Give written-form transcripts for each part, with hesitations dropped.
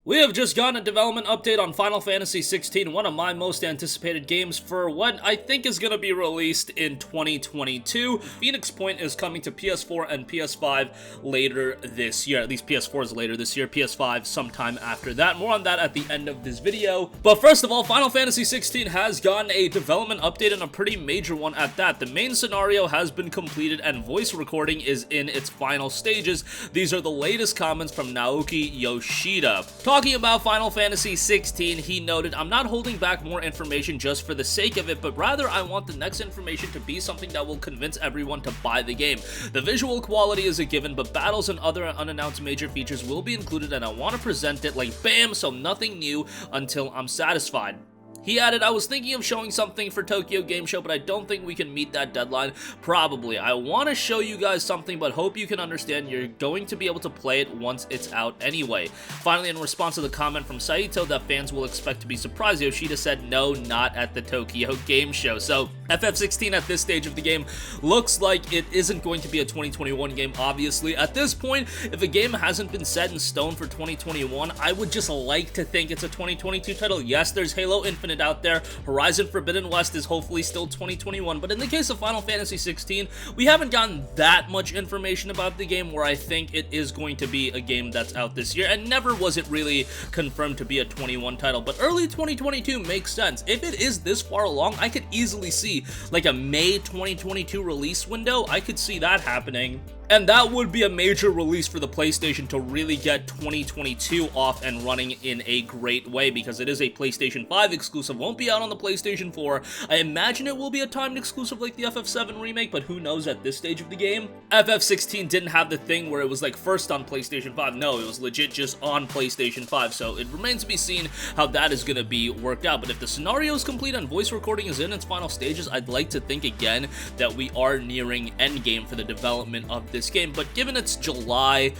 We have just gotten a development update on Final Fantasy XVI, one of my most anticipated games for what I think is going to be released in 2022. Phoenix Point is coming to PS4 and PS5 later this year. At least PS4 is later this year, PS5 sometime after that. More on that at the end of this video. But first of all, Final Fantasy XVI has gotten a development update, and a pretty major one at that. The main scenario has been completed and voice recording is in its final stages. These are the latest comments from Naoki Yoshida. Talking about Final Fantasy XVI, he noted, "I'm not holding back more information just for the sake of it, but rather I want the next information to be something that will convince everyone to buy the game. The visual quality is a given, but battles and other unannounced major features will be included, and I want to present it like bam, so nothing new until I'm satisfied." He added, "I was thinking of showing something for Tokyo Game Show, but I don't think we can meet that deadline. Probably. I want to show you guys something, but hope you can understand you're going to be able to play it once it's out anyway." Finally, in response to the comment from Saito that fans will expect to be surprised, Yoshida said, "No, not at the Tokyo Game Show." So, FF16 at this stage of the game looks like it isn't going to be a 2021 game, obviously. At this point, if a game hasn't been set in stone for 2021, I would just like to think it's a 2022 title. Yes, there's Halo Infinite out there. Horizon Forbidden West is hopefully still 2021, but in the case of Final Fantasy XVI, we haven't gotten that much information about the game where I think it is going to be a game that's out this year, and never was it really confirmed to be a 21 title, but early 2022 makes sense. If it is this far along, I could easily see like a May 2022 release window. I could see that happening. And that would be a major release for the PlayStation to really get 2022 off and running in a great way, because it is a PlayStation 5 exclusive, won't be out on the PlayStation 4. I imagine it will be a timed exclusive like the FF7 remake, but who knows at this stage of the game. FF16 didn't have the thing where it was like first on PlayStation 5. No, it was legit just on PlayStation 5, so it remains to be seen how that is going to be worked out. But if the scenario is complete and voice recording is in its final stages, I'd like to think again that we are nearing endgame for the development of this game. But given it's July,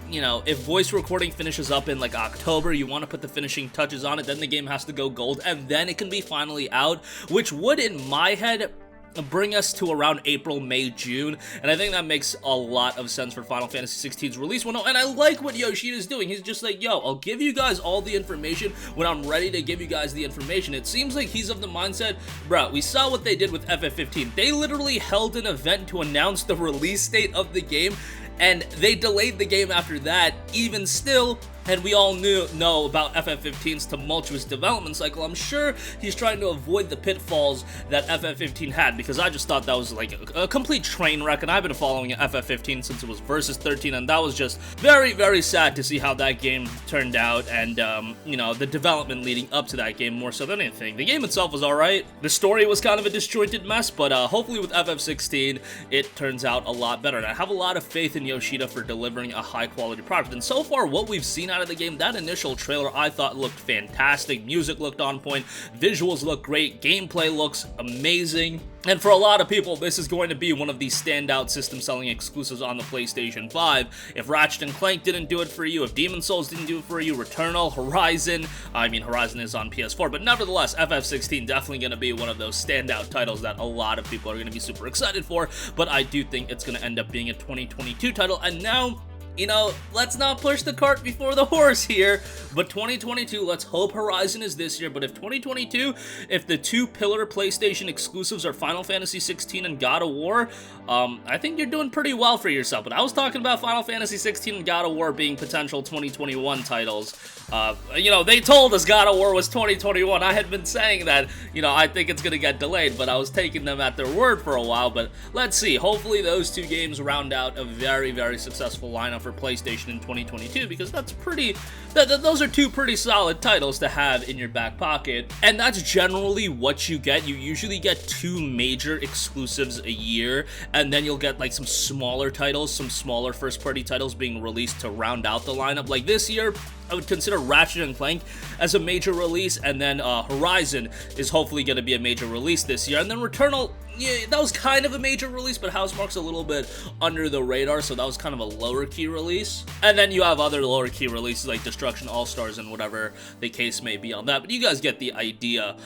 you know, if voice recording finishes up in like October, you want to put the finishing touches on it, then the game has to go gold, and then it can be finally out, which would, in my head, bring us to around April, May, June, and I think that makes a lot of sense for Final Fantasy XVI's release window. And I like what Yoshida's doing. He's just like, yo, I'll give you guys all the information when I'm ready to give you guys the information. It seems like he's of the mindset, bro, we saw what they did with FF15. They literally held an event to announce the release date of the game, and they delayed the game after that. Even still, and we all know about FF15's tumultuous development cycle. I'm sure he's trying to avoid the pitfalls that FF15 had, because I just thought that was like a complete train wreck, and I've been following FF15 since it was Versus 13, and that was just very, very sad to see how that game turned out, and, you know, the development leading up to that game more so than anything. The game itself was alright. The story was kind of a disjointed mess, but hopefully with FF16, it turns out a lot better, and I have a lot of faith in Yoshida for delivering a high-quality product. And so far, what we've seen out of the game, that initial trailer I thought looked fantastic. Music looked on point, visuals look great, gameplay looks amazing. And for a lot of people, this is going to be one of the standout system-selling exclusives on the PlayStation 5. If Ratchet & Clank didn't do it for you, if Demon's Souls didn't do it for you, Returnal, Horizon, I mean, Horizon is on PS4, but nevertheless, FF16 definitely going to be one of those standout titles that a lot of people are going to be super excited for, but I do think it's going to end up being a 2022 title. And now, you know, let's not push the cart before the horse here, but 2022, let's hope Horizon is this year. But if 2022, if the two pillar PlayStation exclusives are Final Fantasy XVI and God of War, I think you're doing pretty well for yourself. But I was talking about Final Fantasy XVI and God of War being potential 2021 titles. You know, they told us God of War was 2021. I had been saying that, you know, I think it's going to get delayed, but I was taking them at their word for a while. But let's see. Hopefully those two games round out a very, very successful lineup for PlayStation in 2022, because that's pretty, those are two pretty solid titles to have in your back pocket. And that's generally what you get. You usually get two major exclusives a year, and then you'll get like some smaller titles, some smaller first-party titles being released to round out the lineup. Like this year, I would consider Ratchet & Clank as a major release, and then Horizon is hopefully going to be a major release this year, and then Returnal, yeah, that was kind of a major release, but Housemarque's a little bit under the radar, so that was kind of a lower key release. And then you have other lower key releases like Destruction All-Stars and whatever the case may be on that, but you guys get the idea.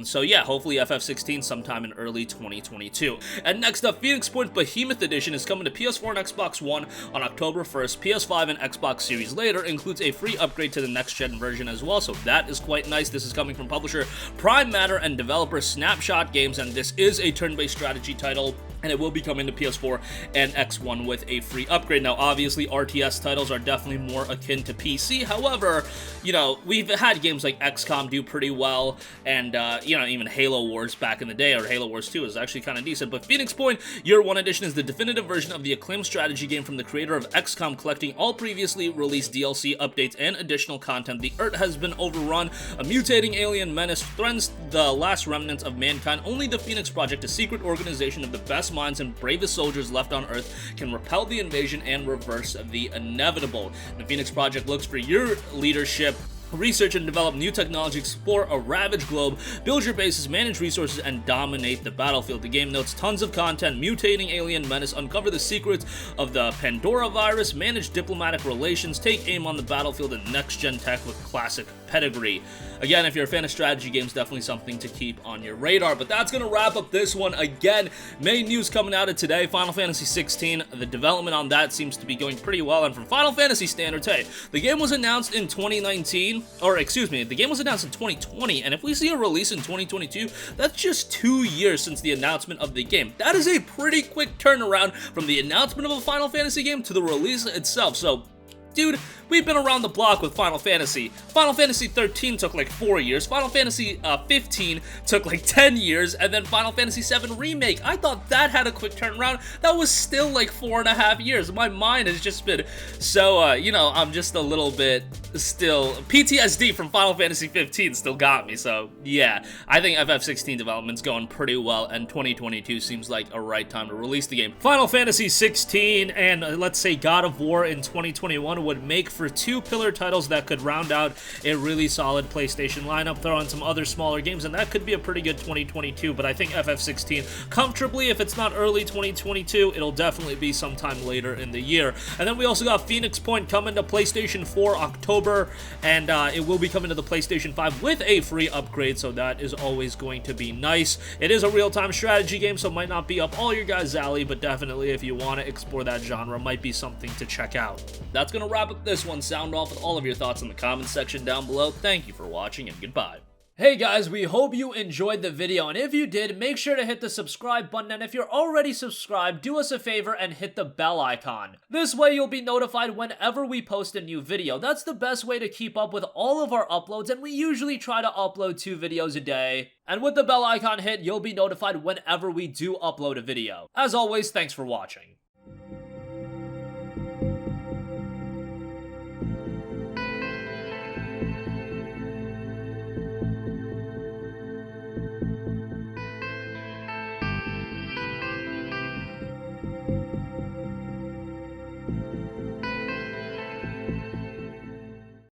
So yeah, hopefully FF16 sometime in early 2022. And next up, Phoenix Point Behemoth Edition is coming to PS4 and Xbox One on October 1st. PS5 and Xbox Series later, includes a free upgrade to the next-gen version as well, so that is quite nice. This is coming from publisher Prime Matter and developer Snapshot Games, and this is a turn-based strategy title, and it will be coming to PS4 and X1 with a free upgrade. Now, obviously, RTS titles are definitely more akin to PC. However, you know, we've had games like XCOM do pretty well, and, you know, even Halo Wars back in the day, or Halo Wars 2 is actually kind of decent. But Phoenix Point Year 1 Edition is the definitive version of the acclaimed strategy game from the creator of XCOM, collecting all previously released DLC, updates, and additional content. The Earth has been overrun. A mutating alien menace threatens the last remnants of mankind. Only the Phoenix Project, a secret organization of the best minds and bravest soldiers left on Earth, can repel the invasion and reverse the inevitable. The Phoenix Project looks for your leadership. Research and develop new technology, explore a ravaged globe, build your bases, manage resources, and dominate the battlefield. The game notes tons of content: mutating alien menace, uncover the secrets of the Pandora virus, manage diplomatic relations, take aim on the battlefield, and next-gen tech with classic pedigree. Again, if you're a fan of strategy games, definitely something to keep on your radar. But that's going to wrap up this one. Again, main news coming out of today, Final Fantasy 16. The development on that seems to be going pretty well, and from Final Fantasy standards, hey, the game was announced in 2019, or excuse me, the game was announced in 2020, and if we see a release in 2022, that's just 2 years since the announcement of the game. That is a pretty quick turnaround from the announcement of a Final Fantasy game to the release itself. So, dude, we've been around the block with Final Fantasy. Final Fantasy 13 took like 4 years, Final Fantasy 15 took like 10 years, and then Final Fantasy 7 Remake. I thought that had a quick turnaround. That was still like 4.5 years. My mind has just been so, you know, I'm just a little bit still, PTSD from Final Fantasy 15 still got me, so yeah. I think FF16 development's going pretty well, and 2022 seems like a right time to release the game. Final Fantasy 16 and, let's say, God of War in 2021 would make for two pillar titles that could round out a really solid PlayStation lineup, throw in some other smaller games, and that could be a pretty good 2022, but I think FF16 comfortably, if it's not early 2022, it'll definitely be sometime later in the year. And then we also got Phoenix Point coming to PlayStation 4 October, and it will be coming to the PlayStation 5 with a free upgrade, so that is always going to be nice. It is a real-time strategy game, so it might not be up all your guys' alley, but definitely if you want to explore that genre, might be something to check out. That's going to wrap up this one. Sound off with all of your thoughts in the comments section down below. Thank you for watching, and goodbye. Hey guys, we hope you enjoyed the video, and if you did, make sure to hit the subscribe button, and if you're already subscribed, do us a favor and hit the bell icon. This way you'll be notified whenever we post a new video. That's the best way to keep up with all of our uploads, and we usually try to upload 2 videos a day. And with the bell icon hit, you'll be notified whenever we do upload a video. As always, thanks for watching.